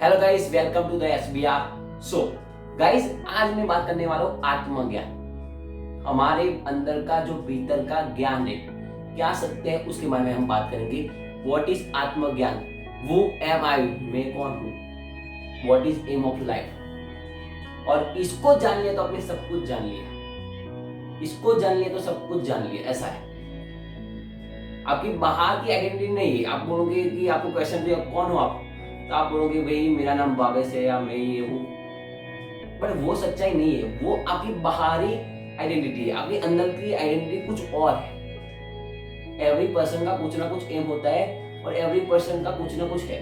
Hello guys, welcome to the SBR show. Guys, आज मैं बात करने वाला हूँ आत्मज्ञान। हमारे अंदर का जो भीतर का ज्ञान है, क्या सत्य है, उसके बारे में हम बात करेंगे। व्हाट इज आत्मज्ञान? वो एम आई, मैं कौन हूँ? What is aim of life? और इसको जान लिया तो आपने सब कुछ जान लिया। इसको जान लिया तो सब कुछ जान लिया। ऐसा है, आपकी बाहर की आइडेंटिटी नहीं है। आप बोलोगे कि आपको क्वेश्चन दिया कौन हो आप, तो आप बोलोगे भाई मेरा नाम बावेश है या मैं ये हूँ, बट वो सच्चाई नहीं है। वो आपकी बाहरी आइडेंटिटी है। आपके अंदर की आइडेंटिटी कुछ और है। एवरी पर्सन का कुछ ना कुछ एम होता है और एवरी पर्सन का कुछ ना कुछ है।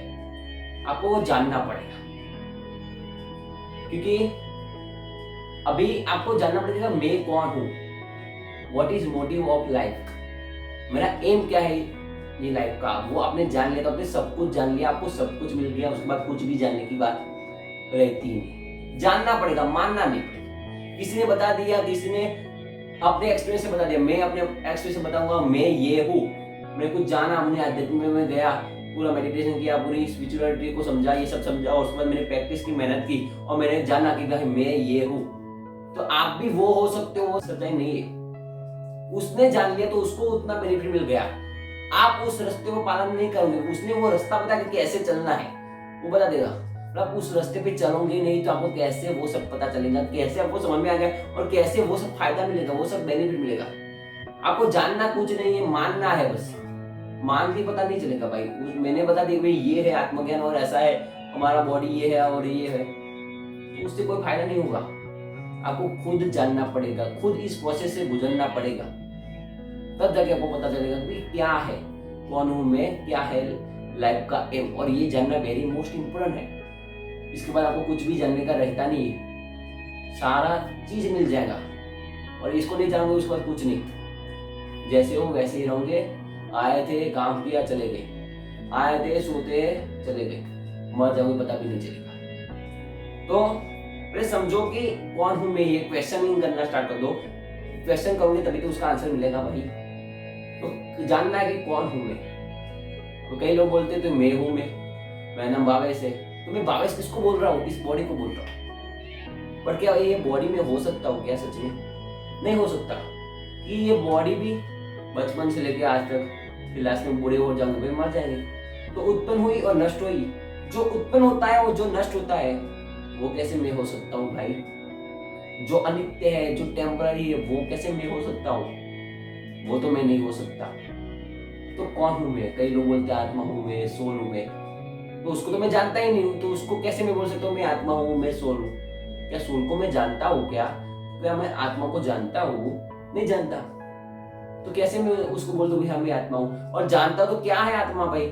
आपको वो जानना पड़ेगा, क्योंकि अभी आपको जानना पड़ेगा मैं कौन हूँ। What is motive of life? मेरा एम क्या है ये लाइफ का, वो आपने जान लिया तो आपने सब कुछ जान लिया। आपको सब कुछ मिल गया, उसके बाद कुछ भी जानने की बात रहती नहीं। जानना पड़ेगा, मानना नहीं पड़ेगा। किसी ने बता दिया, किसी ने अपने एक्सपीरियंस से बता दिया, मैं अपने एक्सपीरियंस से बताऊंगा मैं ये हूँ। मैं कुछ जाना, हमने आध्यात्म में गया, पूरा मेडिटेशन किया, पूरी स्पिरिचुअलिटी को समझा, ये सब समझा, और उसके बाद मैंने प्रैक्टिस की, मेहनत की, और मैंने जाना कि भाई मैं ये हूँ। तो आप भी वो हो सकते हो, वो सच्चाई नहीं है। उसने जान लिया तो उसको उतना बेनिफिट मिल गया। आप उस रास्ते को पालन नहीं करोगे, उसने वो रास्ता बता कि कैसे चलना है, वो बता देगा। आप उस रास्ते पे चलोगे नहीं तो आपको कैसे वो सब पता चलेगा, कैसे आपको समझ में आ गया और कैसे वो सब फायदा मिलेगा, वो सब बेनिफिट मिलेगा। आपको जानना कुछ नहीं है, मानना है बस। मान के पता नहीं चलेगा भाई। मैंने बता दिया भाई ये है आत्मज्ञान और ऐसा है, हमारा बॉडी ये है और ये है, तो उससे कोई फायदा नहीं होगा। आपको खुद जानना पड़ेगा, खुद इस प्रोसेस से गुजरना पड़ेगा, तब जाके आपको पता चलेगा कि क्या है, कौन हूं मैं, क्या है लाइफ का एम। और ये जानना वेरी मोस्ट इंपोर्टेंट है। इसके बाद आपको कुछ भी जानने का रहता नहीं है, सारा चीज मिल जाएगा। और इसको नहीं जानोगे उसके बाद कुछ नहीं, जैसे हो वैसे ही रहोगे। आए थे, काम किया, चले गए, आए थे, सोते चले गए, मर जाओगे पता भी नहीं चलेगा। तो पहले समझो कि कौन हूं मैं, ये क्वेश्चनिंग करना स्टार्ट कर दो। क्वेश्चन करोगे तभी तो उसका आंसर मिलेगा भाई। तो जानना है कि कौन हूं मैं। तो कई लोग बोलते हैं तो मैं हूं, मेरा नाम बावेश है। तो मैं बावेश किसको बोल रहा हूँ? इस बॉडी को बोल रहा हूँ। पर क्या ये बॉडी में हो सकता हूँ क्या? सच में नहीं हो सकता। कि ये बॉडी भी बचपन से लेके आज तक फिर लास्ट में बूढ़े हो जाऊंगे, मर जाएंगे। तो उत्पन्न हुई और नष्ट हुई। जो उत्पन्न होता है और जो नष्ट होता है, वो कैसे मैं हो सकता हूँ भाई? जो अनित्य है, जो टेम्पररी है, वो कैसे मैं हो सकता हूँ? वो तो मैं नहीं हो सकता। तो कौन हूं मैं? कई लोग बोलते हैं आत्मा हूं मैं, सोल हूं मैं। तो उसको तो मैं जानता ही नहीं हूं, तो उसको कैसे मैं बोल सकता हूँ मैं आत्मा हूं, मैं सोल हूं? क्या सोल को मैं जानता हूँ क्या? क्या मैं आत्मा को जानता हूँ? नहीं जानता। तो कैसे मैं उसको बोल दूं कि हाँ मैं आत्मा हूँ? और जानता तो क्या है आत्मा भाई?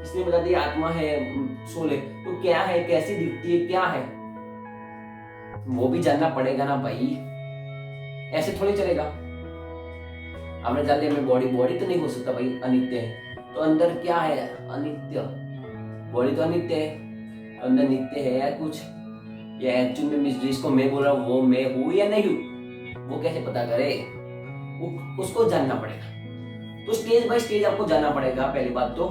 इसने बता दिया आत्मा है, सोल है, तो क्या है, कैसी दिखती है, क्या है? वो भी जानना पड़ेगा ना भाई, ऐसे थोड़ी चलेगा। आपने जान लिया मैं बॉडी, बॉडी तो नहीं हो सकता भाई, अनित्य है। तो अंदर क्या है? अनित्य। बॉडी तो अनित्य है, तो अंदर नित्य है या कुछ? या एक्चुअल में जिसको मैं बोल रहा हूँ वो मैं हूँ या नहीं हूँ, वो कैसे पता करे? उसको जानना पड़ेगा। तो स्टेज बाय स्टेज आपको जानना पड़ेगा। पहली बात तो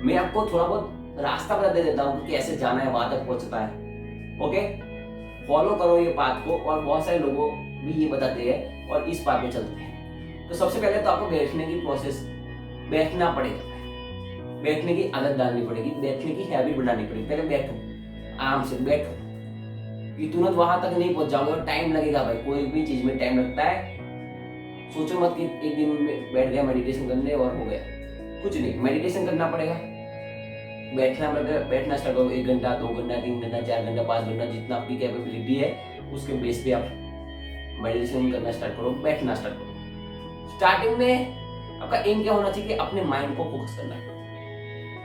मैं आपको थोड़ा बहुत रास्ता बता दे देता हूँ कि कैसे जाना है, वहां तक पहुंचता है। ओके, फॉलो करो ये बात को। और बहुत सारे लोगों भी ये बताते हैं और इस बात पे चलते हैं। तो सबसे पहले तो आपको बैठने की प्रोसेस, बैठना पड़ेगा। बैठने की आदत डालनी पड़ेगी, बैठने की हैबिट बनानी पड़ेगी। पहले बैठो, आराम से बैठो। कि तुरंत वहां तक नहीं पहुंच जाओगे, टाइम लगेगा भाई। कोई भी चीज में टाइम लगता है। सोचो मत कि एक दिन में बैठ गया मेडिटेशन करने और हो गया, कुछ नहीं। मेडिटेशन करना पड़ेगा, बैठना पड़ेगा। बैठना स्टार्ट करो, 1 घंटा, 2 घंटा, 3 घंटा, 4 घंटा, 5 घंटा, जितना आपकी कैपेबिलिटी है उसके बेस पे आप मेडिटेशन करना स्टार्ट करो, बैठना स्टार्ट करो। स्टार्टिंग में आपका एम क्या होना चाहिए कि अपने माइंड को फोकस करना है।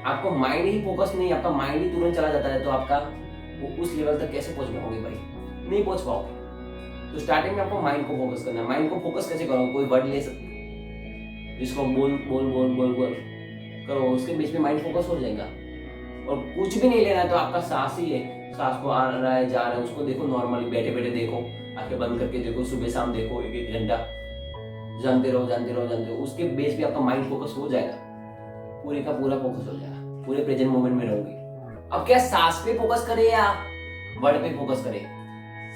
आपको माइंड ही फोकस नहीं, आपका माइंड ही तुरंत चला जाता है, तो आपका वो उस लेवल तक कैसे पहुंच पाओगे भाई? नहीं पहुंच पाओगे। तो स्टार्टिंग में आपको माइंड को फोकस करना है। माइंड को फोकस कैसे करोगे? कोई वर्ड ले सकते हो, इसको बोल बोल बोल बोल बोल करो, उसके बीच में माइंड फोकस हो जाएगा। और कुछ भी नहीं लेना है, तो आपका सांस ही है। सांस को आ रहा है, जा रहा है, उसको देखो नॉर्मली, बैठे बैठे देखो, आंखें बंद करके देखो, सुबह शाम देखो, 1-1 घंटा जानते रहो, जानते रहो, जानते रहो। उसके बेस पे आपका माइंड फोकस हो जाएगा, पूरे का पूरा फोकस हो जाएगा, पूरे प्रेजेंट मोमेंट में रहोगे। अब क्या सांस पे फोकस करें या वर्ड पे फोकस करें?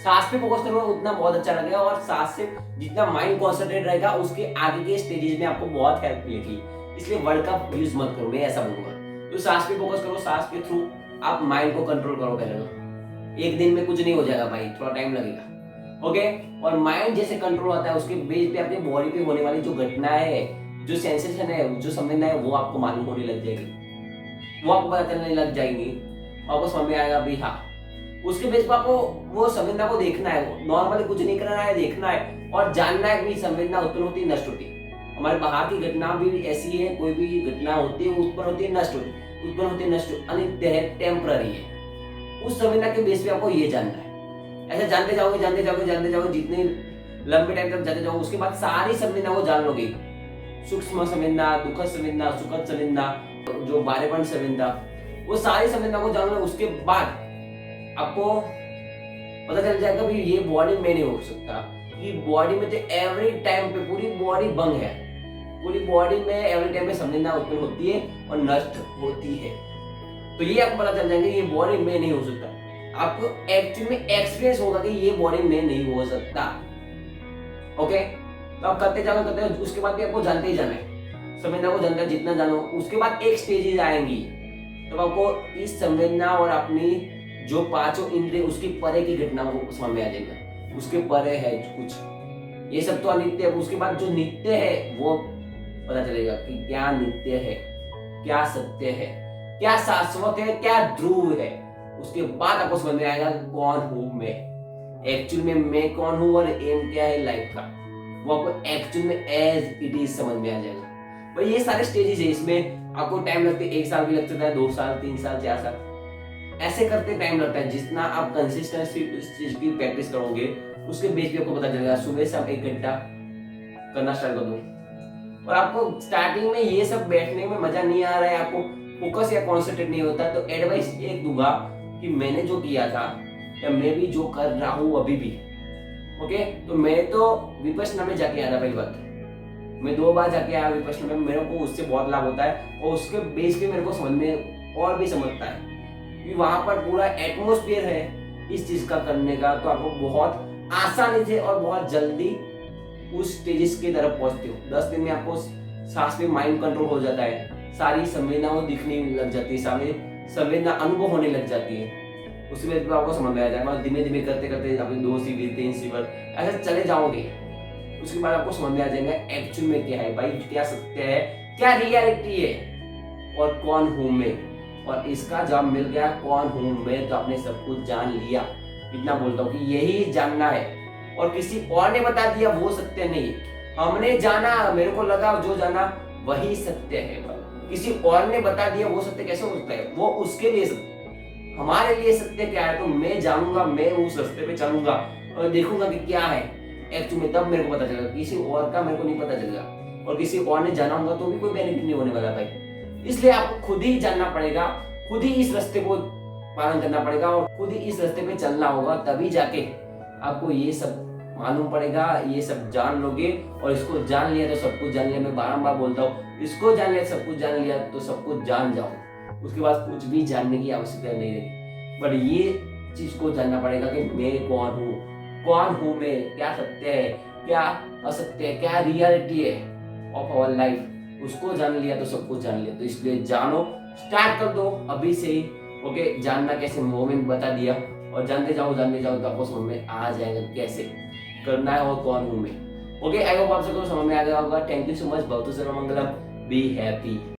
सांस पे फोकस करोगे उतना बहुत अच्छा लगेगा, और सांस से जितना माइंड कॉन्सेंट्रेट रहेगा उसके आगे के स्टेजेस में आपको बहुत हेल्प मिलेगी। इसलिए वर्ड का यूज मत करो, मैं ऐसा बोलूंगा। तो सांस पे फोकस करो, सांस के थ्रू आप माइंड को कंट्रोल करो। पहले तो एक दिन में कुछ नहीं हो जाएगा भाई, थोड़ा टाइम लगेगा। ओके, और माइंड जैसे कंट्रोल होता है उसके बेस पे अपनी बॉडी पे होने वाली जो घटनाएं है, जो सेंसेशन है, जो संवेदना है, वो आपको मालूम होने लग जाएगी, वो आपको पता चलने लग जाएंगी, आपको समझ में आएगा भी। हाँ, उसके बेस पर आपको वो संवेदना को देखना है, नॉर्मली कुछ नहीं करना है, देखना है और जानना है कि संवेदना उत्पन्न होती है, नष्ट होती है। हमारे बाहर की घटना भी ऐसी है, कोई भी घटना होती है उत्पन्न होती है, नष्ट होती है, उत्पन्न होती है, नष्ट, अनित्य है, टेम्पररी है। उस संवेदना के बेस पे आपको ये जानना है। ऐसे जानते जाओगे, जानते जाओगे, जानते जाओगे, जितने लंबे टाइम तक जाते जाओगे, उसके बाद सारी संवेदना को जान लोगे। सूक्ष्म संवेदना, दुखद संवेदना, सुखद संवेदना, जो बारेपन संवेदना, वो सारी संवेदना को जान लो। उसके बाद आपको पता चल जाएगा भी ये बॉडी में नहीं हो सकता, कि बॉडी में तो एवरी टाइम पे पूरी बॉडी बंग है, पूरी बॉडी में एवरी टाइम पे संवेदना उत्पन्न होती है और नष्ट होती है। तो ये आपको पता चल जाएंगे ये बॉडी में नहीं हो सकता। आपको एक्चुअली में एक्सपीरियंस होगा कि ये बॉडी में नहीं हो सकता। ओके, तो आप करते जाओ, करते जाओ, उसके बाद भी आपको जानते ही जाना है, संवेदना को जानना, जितना जानो। उसके बाद एक स्टेजेस आएंगी, तो आपको इस संवेदना और अपनी जो पांचों इंद्रिय उसकी परे की घटना को समझ में आ जाएगा। उसके परे है कुछ, ये सब तो अनित्य है। उसके बाद जो नित्य है वो पता चलेगा कि क्या नित्य है, क्या सत्य है, क्या शाश्वत है, क्या ध्रुव है। उसके बाद आपको समझ में आएगा कौन हूं मैं, एक्चुअल में मैं कौन हूं और एम क्या है लाइफ का, वो आपको एक्चुअल में एज इट इज समझ में आ जाएगा। भाई ये सारे स्टेजेस है, इसमें आपको टाइम लगते है, 1 साल भी लग सकता है, 2 साल, 3 साल, 4 साल, ऐसे करते टाइम लगता है। जितना आप कंसिस्टेंसी इस चीज की प्रैक्टिस करोगे उसके बेस पे आपको पता चलेगा। सुबह से आप 1 घंटा करना स्टार्ट कर दो, और आपको स्टार्टिंग में ये सब बैठने में मजा नहीं आ रहा है, आपको फोकस या कॉन्सेंट्रेट नहीं होता, तो एडवाइस एक दूंगा कि मैंने जो किया था या मैं भी जो कर रहा हूँ अभी भी, ओके, तो मैं तो विपश्यना में जाके आया था। पहली बात मैं 2 बार जाके आया विपश्यना में, मेरे को उससे बहुत लाभ होता है, और उसके बेस पे मेरे को समझ में और भी समझता है कि वहां पर पूरा एटमोस्फियर है इस चीज का करने का। तो आपको बहुत आसानी से और बहुत जल्दी उस स्टेजेस की तरफ पहुंचते हो। 10 दिन में आपको सांस पे माइंड कंट्रोल हो जाता है, सारी संवेदनाओं दिखने लग जाती है, सारी संवेदना अनुभव होने लग जाती है। उसके बाद आपको समझ में आ जाएगा। धीमे धीमे करते करते अपने 2 शिविर 3 शिविर ऐसे चले जाओगे, उसके बाद आपको समझ में आ जाएगा एक्चुअल में क्या है भाई, क्या सत्य है, क्या रियलिटी है और कौन हूं मैं। और इसका जवाब मिल गया कौन हूं मैं, तो आपने सब कुछ जान लिया। इतना बोलता हूँ कि यही जानना है, और किसी और ने बता दिया वो सत्य नहीं, हमने जाना, मेरे को लगा जो जाना वही सत्य है। किसी और ने बता दिया वो सत्य कैसे हो सकता है, वो उसके लिए सत्य। हमारे लिए सत्य क्या है, तो मैं जानूंगा, मैं उस रास्ते पे चलूंगा और देखूंगा कि क्या है एक्चुअली में, तब मेरे को पता चलेगा। किसी और का मेरे को नहीं पता चलेगा, और किसी और ने जाना होगा तो भी कोई बेनिफिट नहीं होने वाला भाई। इसलिए आपको खुद ही जानना पड़ेगा, खुद ही इस रास्ते को पालन करना पड़ेगा, और खुद ही इस रास्ते पे चलना होगा, तभी जाके आपको ये सब मालूम पड़ेगा, ये सब जान लोगे। और इसको जान लिया तो सब कुछ जान लिया। मैं बारंबार बोलता हूँ, इसको जान लिया सब कुछ जान लिया तो सब कुछ जान जाओ। उसके बाद कुछ भी जानने की आवश्यकता नहीं रही। बट ये चीज को जानना पड़ेगा कि मैं कौन हूँ मैं, क्या सत्य है, क्या असत्य है, क्या रियलिटी है ऑफ आवर लाइफ। उसको जान लिया तो सब कुछ जान लिया। तो इसलिए जानो, स्टार्ट कर दो अभी से ही। ओके, जानना कैसे वो मैंने बता दिया, और जानते जाओ तो आपको समझ में आ जाएगा कैसे करना है और कौन हूं मैं। ओके, आई होप आप सबको समझ में आ गया होगा। Thank you so much. भवतु सर्वमंगलम, बी हैप्पी।